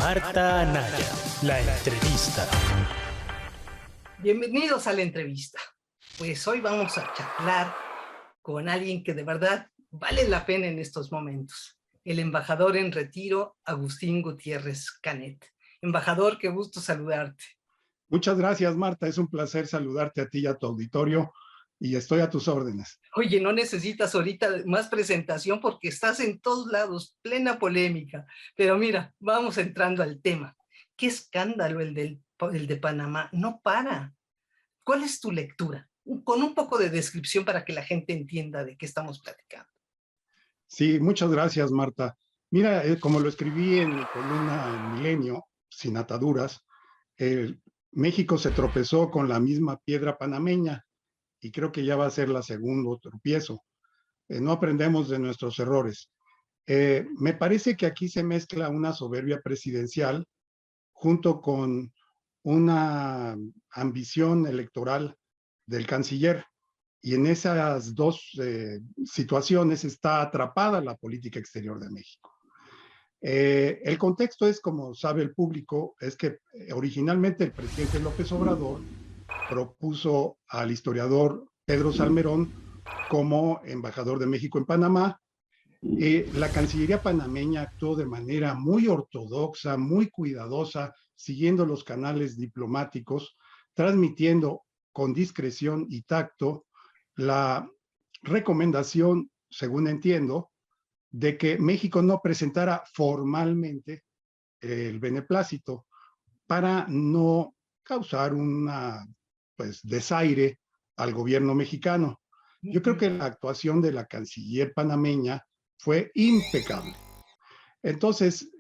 Marta Anaya, la entrevista. Bienvenidos a la entrevista. Pues hoy vamos a charlar con alguien que de verdad vale la pena en estos momentos. El embajador en retiro, Agustín Gutiérrez Canet. Embajador, qué gusto saludarte. Muchas gracias, Marta. Es un placer saludarte a ti y a tu auditorio y estoy a tus órdenes. Oye, no necesitas ahorita más presentación porque estás en todos lados, plena polémica. Pero mira, vamos entrando al tema. Qué escándalo el de Panamá. No para. ¿Cuál es tu lectura? Con un poco de descripción para que la gente entienda de qué estamos platicando. Sí, muchas gracias, Marta. Mira, como lo escribí en mi columna en Milenio, sin ataduras, México se tropezó con la misma piedra panameña y creo que ya va a ser la segundo tropiezo. No aprendemos de nuestros errores. Me parece que aquí se mezcla una soberbia presidencial junto con una ambición electoral del canciller. Y en esas dos situaciones está atrapada la política exterior de México. El contexto es, como sabe el público, es que originalmente el presidente López Obrador propuso al historiador Pedro Salmerón como embajador de México en Panamá. La Cancillería panameña actuó de manera muy ortodoxa, muy cuidadosa, siguiendo los canales diplomáticos, transmitiendo con discreción y tacto la recomendación, según entiendo, de que México no presentara formalmente el beneplácito para no causar una desaire al gobierno mexicano. Yo creo que la actuación de la canciller panameña fue impecable. Entonces,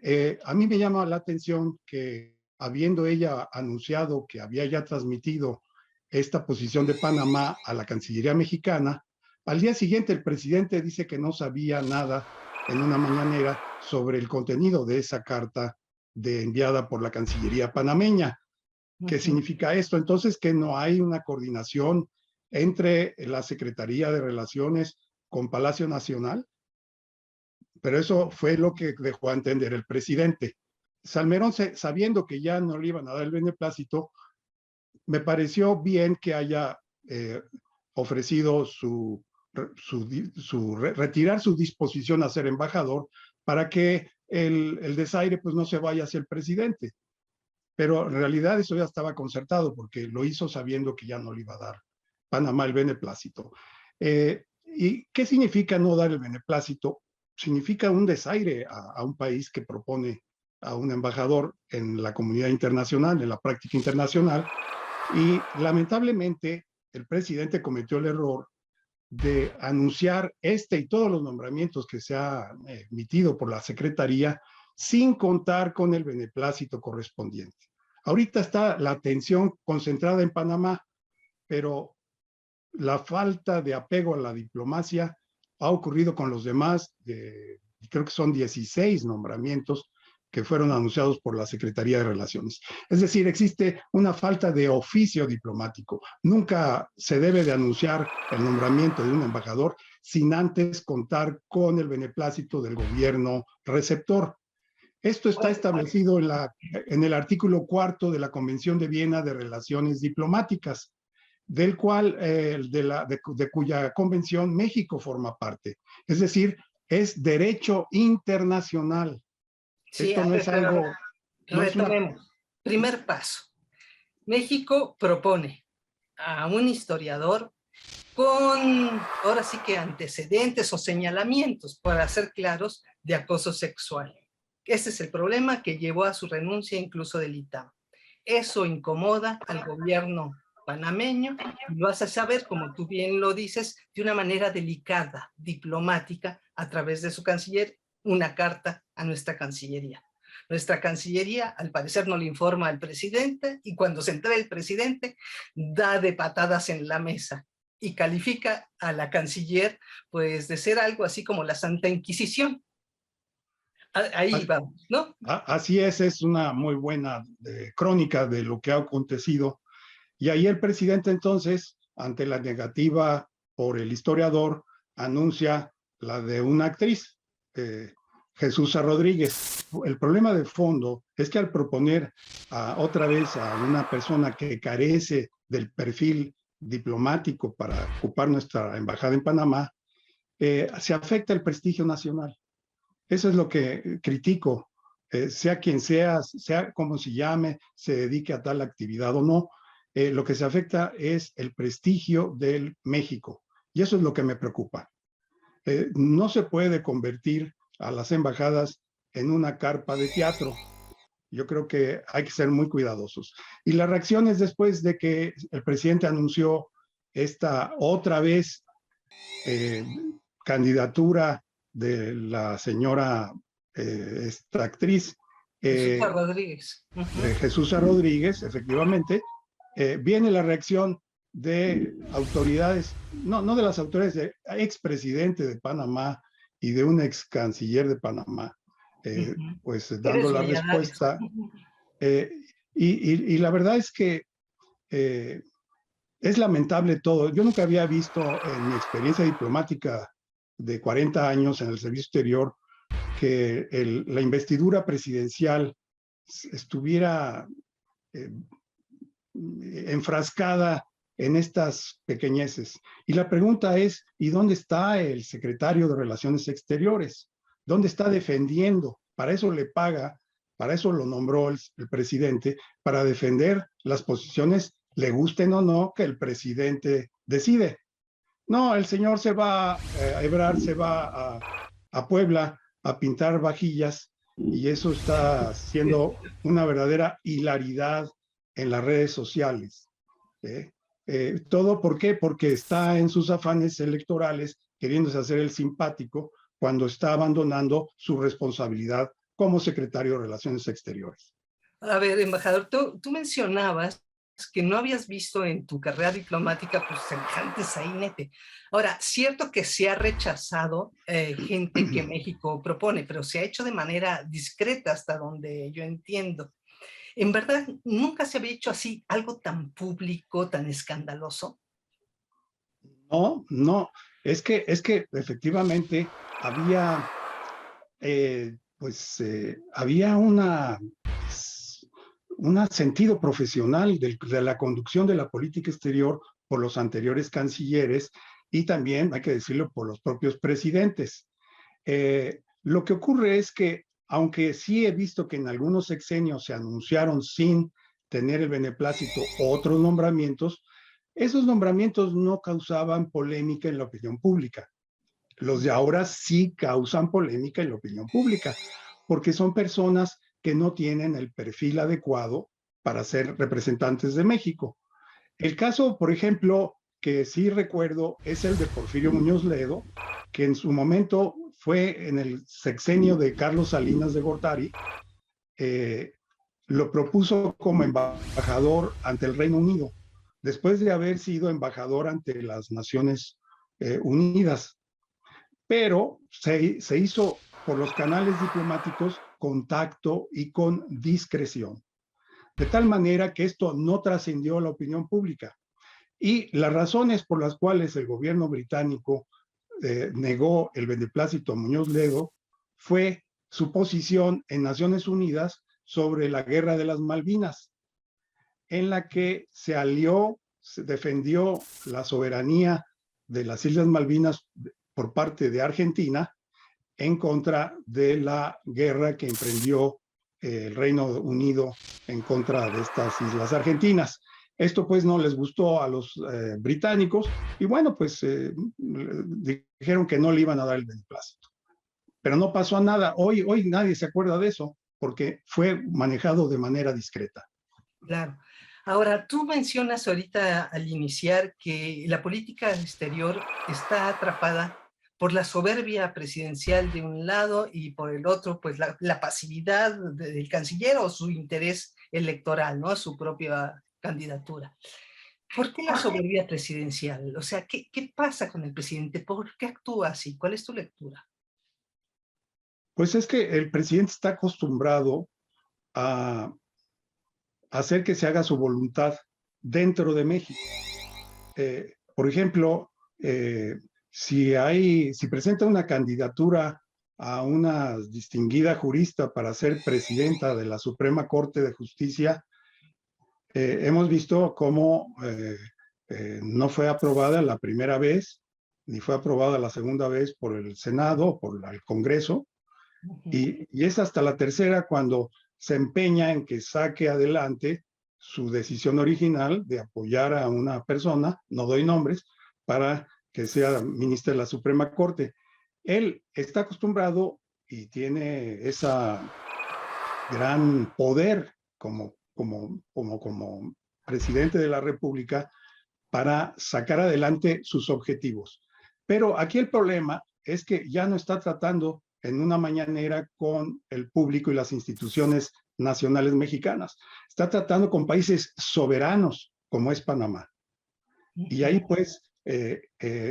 a mí me llama la atención que habiendo ella anunciado que había ya transmitido esta posición de Panamá a la Cancillería mexicana, al día siguiente el presidente dice que no sabía nada en una mañanera sobre el contenido de esa carta enviada por la Cancillería panameña. ¿Qué significa esto? Entonces, que no hay una coordinación entre la Secretaría de Relaciones con Palacio Nacional, pero eso fue lo que dejó a entender el presidente. Salmerón, sabiendo que ya no le iban a dar el beneplácito, me pareció bien que haya ofrecido retirar su disposición a ser embajador para que el desaire pues no se vaya hacia el presidente. Pero en realidad eso ya estaba concertado porque lo hizo sabiendo que ya no le iba a dar Panamá el beneplácito. ¿Y qué significa no dar el beneplácito? Significa un desaire a un país que propone a un embajador en la comunidad internacional, en la práctica internacional, y lamentablemente el presidente cometió el error de anunciar este y todos los nombramientos que se han emitido por la Secretaría sin contar con el beneplácito correspondiente. Ahorita está la atención concentrada en Panamá, pero la falta de apego a la diplomacia ha ocurrido con los demás, creo que son 16 nombramientos que fueron anunciados por la Secretaría de Relaciones. Es decir, existe una falta de oficio diplomático. Nunca se debe de anunciar el nombramiento de un embajador sin antes contar con el beneplácito del gobierno receptor. Esto está establecido en el artículo 4 de la Convención de Viena de Relaciones Diplomáticas, del cual, de cuya convención México forma parte. Es decir, es derecho internacional. Sí, Esto no es algo... retomemos. Primer paso. México propone a un historiador con, ahora sí que antecedentes o señalamientos, para ser claros, de acoso sexual. Ese es el problema que llevó a su renuncia incluso del ITAM. Eso incomoda al gobierno panameño y lo hace saber, como tú bien lo dices, de una manera delicada, diplomática, a través de su canciller, una carta a nuestra Cancillería. Nuestra Cancillería, al parecer, no le informa al presidente y cuando se entera el presidente, da de patadas en la mesa y califica a la canciller pues de ser algo así como la Santa Inquisición. Ahí vamos, ¿no? Así es una muy buena crónica de lo que ha acontecido. Y ahí el presidente entonces, ante la negativa por el historiador, anuncia la de una actriz, Jesús Rodríguez. El problema de fondo es que al proponer otra vez a una persona que carece del perfil diplomático para ocupar nuestra embajada en Panamá, se afecta el prestigio nacional. Eso es lo que critico, sea quien sea, sea como se llame, se dedique a tal actividad o no, lo que se afecta es el prestigio del México. Y eso es lo que me preocupa. No se puede convertir a las embajadas en una carpa de teatro. Yo creo que hay que ser muy cuidadosos. Y las reacciones después de que el presidente anunció esta otra vez candidatura de la señora, esta actriz, Jesús Rodríguez. de Jesús Rodríguez, efectivamente, viene la reacción de autoridades, no de las autoridades, de expresidente de Panamá y de un ex canciller de Panamá, pues dando la respuesta. Y la verdad es que es lamentable todo. Yo nunca había visto en mi experiencia diplomática de 40 años en el servicio exterior que la investidura presidencial estuviera enfrascada en estas pequeñeces. Y la pregunta es, ¿y dónde está el secretario de Relaciones Exteriores? ¿Dónde está defendiendo? Para eso le paga, para eso lo nombró el presidente, para defender las posiciones, le gusten o no, que el presidente decide. No, el señor se va a Ebrard, se va a Puebla a pintar vajillas y eso está siendo una verdadera hilaridad en las redes sociales. ¿Todo por qué? Porque está en sus afanes electorales queriéndose hacer el simpático cuando está abandonando su responsabilidad como secretario de Relaciones Exteriores. A ver, embajador, tú mencionabas que no habías visto en tu carrera diplomática pues semejante sainete. Ahora, cierto que se ha rechazado gente que México propone, pero se ha hecho de manera discreta hasta donde yo entiendo. ¿En verdad nunca se había hecho así algo tan público, tan escandaloso? No, es que efectivamente había, había un sentido profesional de la conducción de la política exterior por los anteriores cancilleres y también, hay que decirlo, por los propios presidentes. Lo que ocurre es que, aunque sí he visto que en algunos sexenios se anunciaron sin tener el beneplácito otros nombramientos, esos nombramientos no causaban polémica en la opinión pública. Los de ahora sí causan polémica en la opinión pública, porque son personas que no tienen el perfil adecuado para ser representantes de México. El caso, por ejemplo, que sí recuerdo es el de Porfirio Muñoz Ledo, que en su momento fue en el sexenio de Carlos Salinas de Gortari, lo propuso como embajador ante el Reino Unido, después de haber sido embajador ante las Naciones Unidas. Pero se hizo por los canales diplomáticos con tacto y con discreción, de tal manera que esto no trascendió a la opinión pública. Y las razones por las cuales el gobierno británico negó el beneplácito a Muñoz Ledo fue su posición en Naciones Unidas sobre la Guerra de las Malvinas, en la que se alió, se defendió la soberanía de las Islas Malvinas por parte de Argentina en contra de la guerra que emprendió el Reino Unido en contra de estas islas argentinas. Esto pues no les gustó a los británicos y bueno, pues dijeron que no le iban a dar el beneplácito. Pero no pasó nada. Hoy nadie se acuerda de eso porque fue manejado de manera discreta. Claro. Ahora, tú mencionas ahorita al iniciar que la política exterior está atrapada por la soberbia presidencial de un lado y por el otro, pues la pasividad del canciller o su interés electoral, ¿no? Su propia candidatura. ¿Por qué la soberbia presidencial? O sea, ¿qué pasa con el presidente? ¿Por qué actúa así? ¿Cuál es tu lectura? Pues es que el presidente está acostumbrado a hacer que se haga su voluntad dentro de México. Por ejemplo, si presenta una candidatura a una distinguida jurista para ser presidenta de la Suprema Corte de Justicia, hemos visto cómo no fue aprobada la primera vez, ni fue aprobada la segunda vez por el Senado, por el Congreso, y es hasta la tercera cuando se empeña en que saque adelante su decisión original de apoyar a una persona, no doy nombres, para que sea ministra de la Suprema Corte. Él está acostumbrado y tiene esa gran poder como presidente de la República para sacar adelante sus objetivos. Pero aquí el problema es que ya no está tratando en una mañanera con el público y las instituciones nacionales mexicanas. Está tratando con países soberanos, como es Panamá. Y ahí, pues,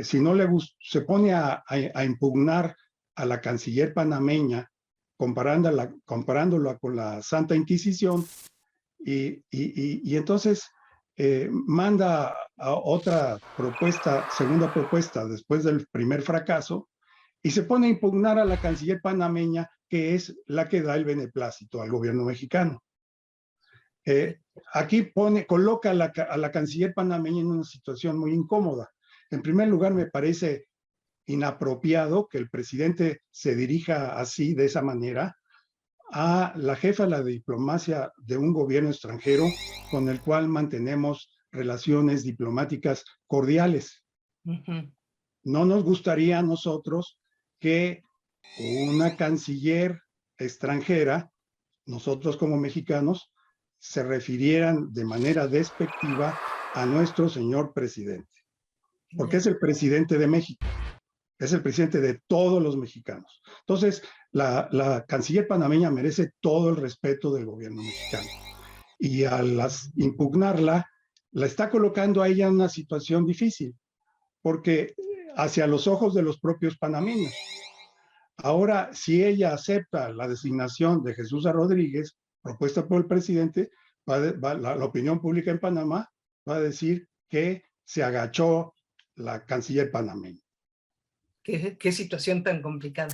si no le gusta, se pone a impugnar a la canciller panameña, comparándola con la Santa Inquisición, y entonces manda a otra propuesta, segunda propuesta, después del primer fracaso, y se pone a impugnar a la canciller panameña, que es la que da el beneplácito al gobierno mexicano. Aquí coloca a la canciller panameña en una situación muy incómoda. En primer lugar, me parece inapropiado que el presidente se dirija así, de esa manera, a la jefa de la diplomacia de un gobierno extranjero con el cual mantenemos relaciones diplomáticas cordiales. No nos gustaría a nosotros que una canciller extranjera, nosotros como mexicanos, se refirieran de manera despectiva a nuestro señor presidente, porque es el presidente de México, es el presidente de todos los mexicanos. Entonces, la canciller panameña merece todo el respeto del gobierno mexicano. Y al impugnarla, la está colocando a ella en una situación difícil, porque hacia los ojos de los propios panameños. Ahora, si ella acepta la designación de Jesús Rodríguez, propuesta por el presidente, la opinión pública en Panamá va a decir que se agachó la canciller panameña. Qué situación tan complicada.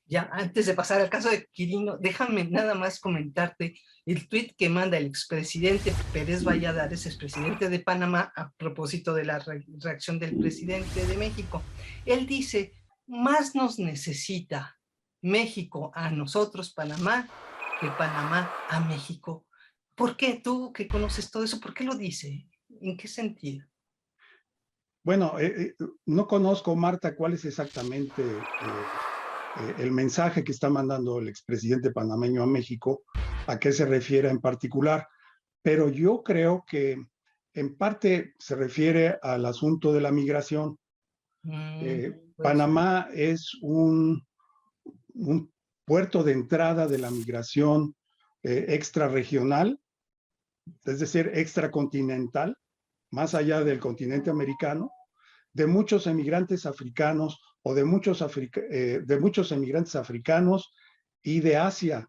Ya, antes de pasar al caso de Quirino, déjame nada más comentarte el tuit que manda el expresidente Pérez Valladares, expresidente de Panamá, a propósito de la reacción del presidente de México. Él dice, más nos necesita México a nosotros, Panamá, que Panamá a México. ¿Por qué? Tú que conoces todo eso, ¿por qué lo dice? ¿En qué sentido? Bueno, no conozco, Marta, cuál es exactamente el mensaje que está mandando el expresidente panameño a México, a qué se refiere en particular, pero yo creo que en parte se refiere al asunto de la migración. Panamá es un puerto de entrada de la migración extrarregional, es decir, extracontinental, más allá del continente americano, de muchos emigrantes africanos o de muchos emigrantes africanos y de Asia,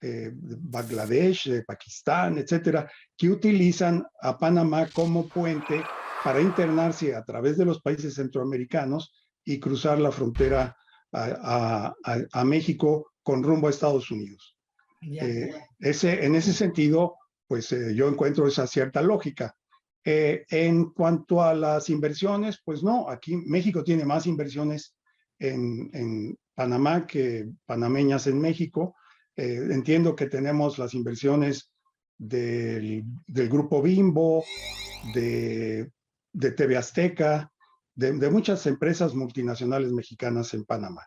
de Bangladesh, de Pakistán, etcétera, que utilizan a Panamá como puente para internarse a través de los países centroamericanos y cruzar la frontera a México con rumbo a Estados Unidos. En ese sentido, pues yo encuentro esa cierta lógica. En cuanto a las inversiones, pues no, aquí México tiene más inversiones en Panamá que panameñas en México. Entiendo que tenemos las inversiones del Grupo Bimbo, de TV Azteca, de muchas empresas multinacionales mexicanas en Panamá.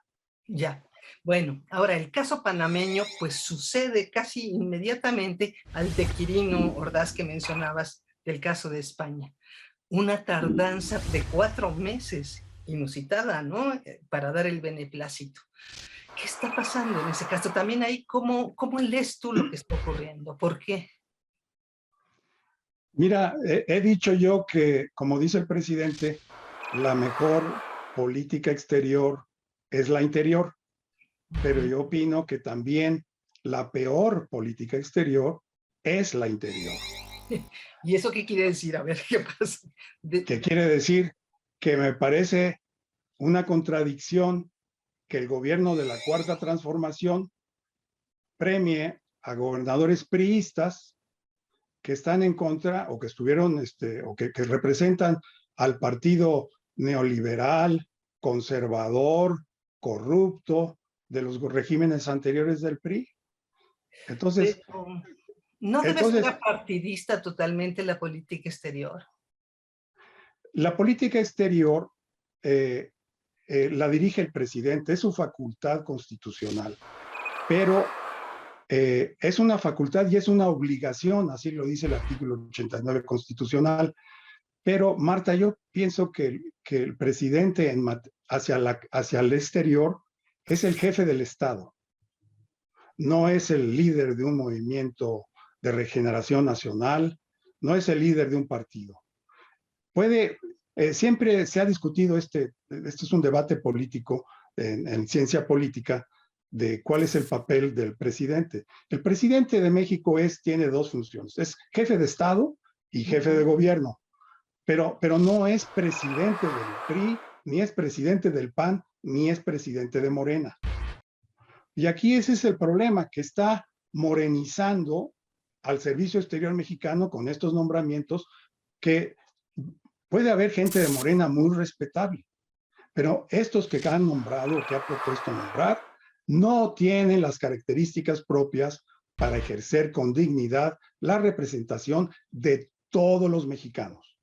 Ya, bueno, ahora el caso panameño pues sucede casi inmediatamente al de Quirino Ordaz que mencionabas, del caso de España. Una tardanza de 4 meses, inusitada, ¿no? Para dar el beneplácito. ¿Qué está pasando en ese caso? También ahí, ¿cómo lees tú lo que está ocurriendo? ¿Por qué? Mira, he dicho yo que, como dice el presidente, la mejor política exterior es la interior, pero yo opino que también la peor política exterior es la interior. ¿Y eso qué quiere decir? A ver, ¿qué pasa? ¿Qué quiere decir? Que me parece una contradicción que el gobierno de la Cuarta Transformación premie a gobernadores priistas que están en contra o que estuvieron, o que representan al partido neoliberal, conservador, corrupto de los regímenes anteriores del PRI. Entonces, Pero no debe ser partidista totalmente la política exterior. La política exterior la dirige el presidente, es su facultad constitucional, pero es una facultad y es una obligación, así lo dice el artículo 89 constitucional. Pero, Marta, yo pienso que el presidente hacia el exterior es el jefe del Estado, no es el líder de un movimiento de regeneración nacional, no es el líder de un partido. Siempre se ha discutido, este es un debate político en ciencia política, de cuál es el papel del presidente. El presidente de México tiene dos funciones, es jefe de Estado y jefe de gobierno, pero no es presidente del PRI, ni es presidente del PAN, ni es presidente de Morena. Y aquí ese es el problema, que está morenizando al Servicio Exterior Mexicano con estos nombramientos, que puede haber gente de Morena muy respetable, pero estos que han nombrado, que ha propuesto nombrar, no tienen las características propias para ejercer con dignidad la representación de todos los mexicanos.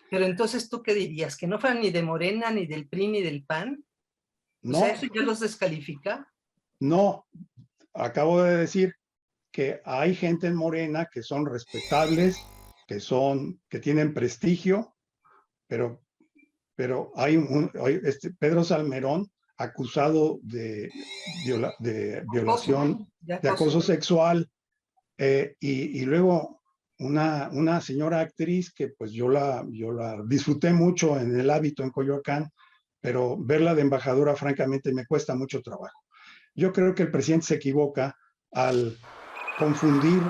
Pero entonces, ¿tú qué dirías? ¿Que no fueran ni de Morena, ni del PRI, ni del PAN? No, o sea, ¿eso ya los descalifica? No, acabo de decir que hay gente en Morena que son respetables, que tienen prestigio, pero hay Pedro Salmerón, acusado de violación, de acoso sexual, y luego una señora actriz que pues yo la disfruté mucho en El Hábito en Coyoacán, pero verla de embajadora francamente me cuesta mucho trabajo. Yo creo que el presidente se equivoca al confundir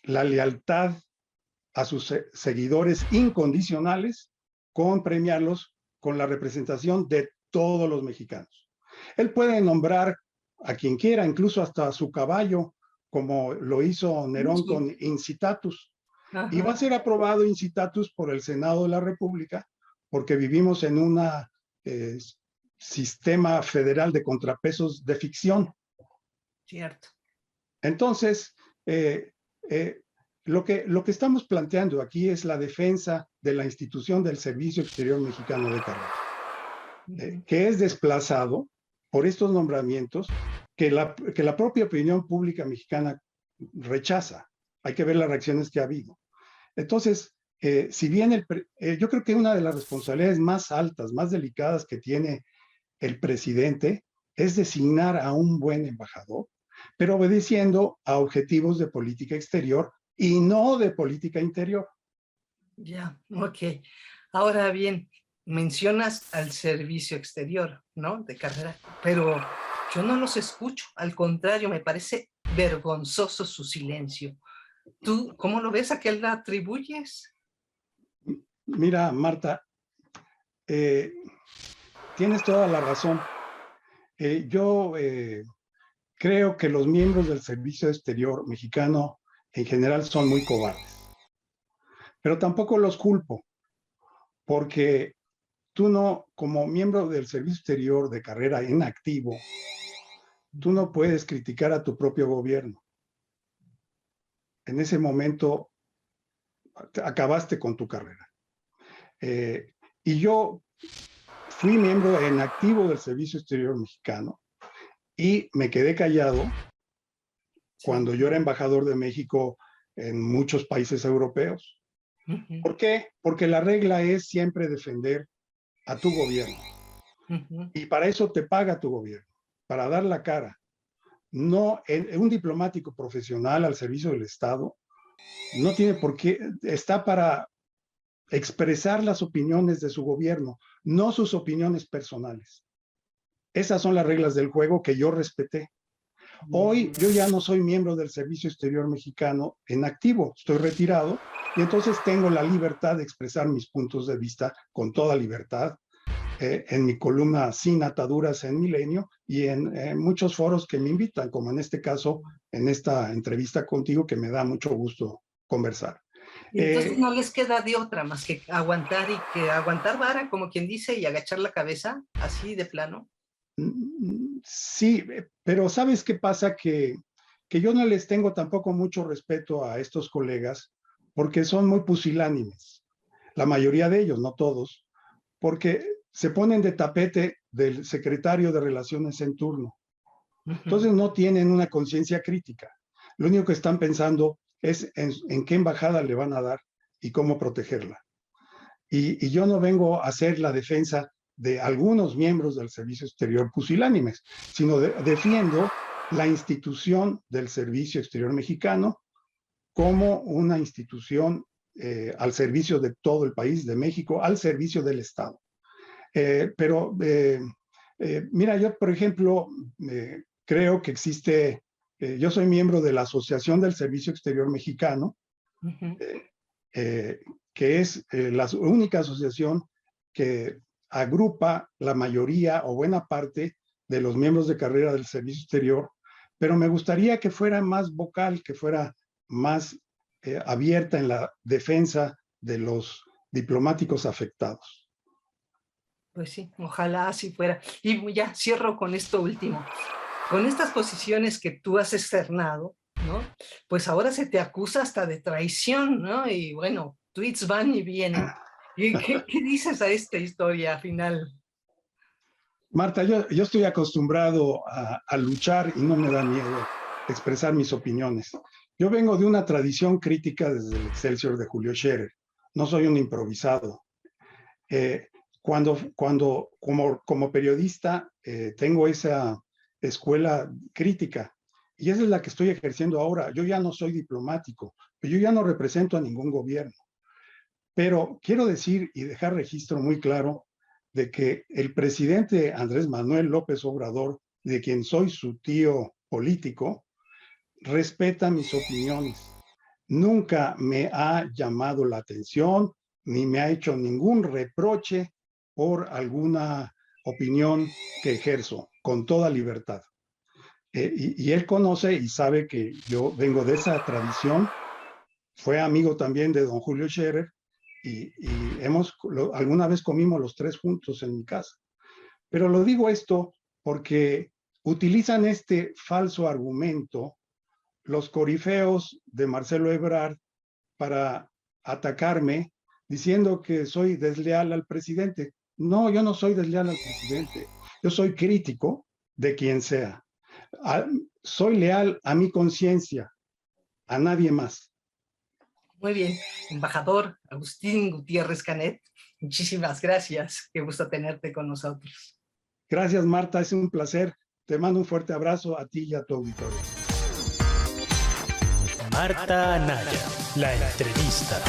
la lealtad a sus seguidores incondicionales con premiarlos con la representación de todos los mexicanos. Él puede nombrar a quien quiera, incluso hasta a su caballo, como lo hizo Nerón con incitatus. Ajá. Y va a ser aprobado incitatus por el Senado de la República, porque vivimos en un sistema federal de contrapesos de ficción. Cierto. Entonces, lo que estamos planteando aquí es la defensa de la institución del Servicio Exterior Mexicano de Carrera, que es desplazado por estos nombramientos que la propia opinión pública mexicana rechaza. Hay que ver las reacciones que ha habido. Entonces, si bien yo creo que una de las responsabilidades más altas, más delicadas que tiene el presidente es designar a un buen embajador, pero obedeciendo a objetivos de política exterior y no de política interior. Ya, ok. Ahora bien, mencionas al servicio exterior, ¿no? De carrera, pero yo no los escucho, al contrario, me parece vergonzoso su silencio. ¿Tú cómo lo ves? ¿A qué le atribuyes? Mira, Marta, tienes toda la razón. Yo creo que los miembros del Servicio Exterior Mexicano en general son muy cobardes, pero tampoco los culpo, porque tú no, como miembro del Servicio Exterior de carrera en activo, tú no puedes criticar a tu propio gobierno. En ese momento acabaste con tu carrera. Y yo fui miembro en activo del Servicio Exterior Mexicano y me quedé callado cuando yo era embajador de México en muchos países europeos. ¿Por qué? Porque la regla es siempre defender a tu gobierno. Y para eso te paga tu gobierno, para dar la cara. No, un diplomático profesional al servicio del Estado no tiene por qué, está para expresar las opiniones de su gobierno, no sus opiniones personales. Esas son las reglas del juego que yo respeté. Hoy yo ya no soy miembro del Servicio Exterior Mexicano en activo, estoy retirado y entonces tengo la libertad de expresar mis puntos de vista con toda libertad, en mi columna Sin Ataduras en Milenio y en muchos foros que me invitan, como en este caso, en esta entrevista contigo, que me da mucho gusto conversar. Y entonces no les queda de otra más que aguantar y que aguantar vara, como quien dice, y agachar la cabeza, así de plano. Sí, pero ¿sabes qué pasa? Que yo no les tengo tampoco mucho respeto a estos colegas porque son muy pusilánimes. La mayoría de ellos, no todos, porque se ponen de tapete del secretario de Relaciones en turno. Entonces no tienen una conciencia crítica. Lo único que están pensando es en qué embajada le van a dar y cómo protegerla. Y yo no vengo a hacer la defensa de algunos miembros del Servicio Exterior pusilánimes, sino defiendo la institución del Servicio Exterior Mexicano como una institución al servicio de todo el país, de México, al servicio del Estado. Mira, yo, por ejemplo, creo que existe, yo soy miembro de la Asociación del Servicio Exterior Mexicano, que es la única asociación que agrupa la mayoría o buena parte de los miembros de carrera del Servicio Exterior, pero me gustaría que fuera más vocal, que fuera más abierta en la defensa de los diplomáticos afectados. Pues sí, ojalá así fuera. Y ya cierro con esto último. Con estas posiciones que tú has externado, ¿no? Pues ahora se te acusa hasta de traición, ¿no? Y bueno, tweets van y vienen. ¿Y qué dices a esta historia final? Marta, yo estoy acostumbrado a luchar y no me da miedo expresar mis opiniones. Yo vengo de una tradición crítica desde el Excelsior de Julio Scherer. No soy un improvisado. Como periodista tengo esa escuela crítica y esa es la que estoy ejerciendo ahora. Yo ya no soy diplomático, yo ya no represento a ningún gobierno. Pero quiero decir y dejar registro muy claro de que el presidente Andrés Manuel López Obrador, de quien soy su tío político, respeta mis opiniones. Nunca me ha llamado la atención ni me ha hecho ningún reproche por alguna opinión que ejerzo con toda libertad. Y él conoce y sabe que yo vengo de esa tradición. Fue amigo también de don Julio Scherer y alguna vez comimos los tres juntos en mi casa. Pero lo digo esto porque utilizan este falso argumento los corifeos de Marcelo Ebrard para atacarme diciendo que soy desleal al presidente. No, yo no soy desleal al presidente. Yo soy crítico de quien sea. Soy leal a mi conciencia, a nadie más. Muy bien, embajador Agustín Gutiérrez Canet, muchísimas gracias. Qué gusto tenerte con nosotros. Gracias, Marta, es un placer. Te mando un fuerte abrazo a ti y a tu auditorio. Marta Anaya, la entrevista.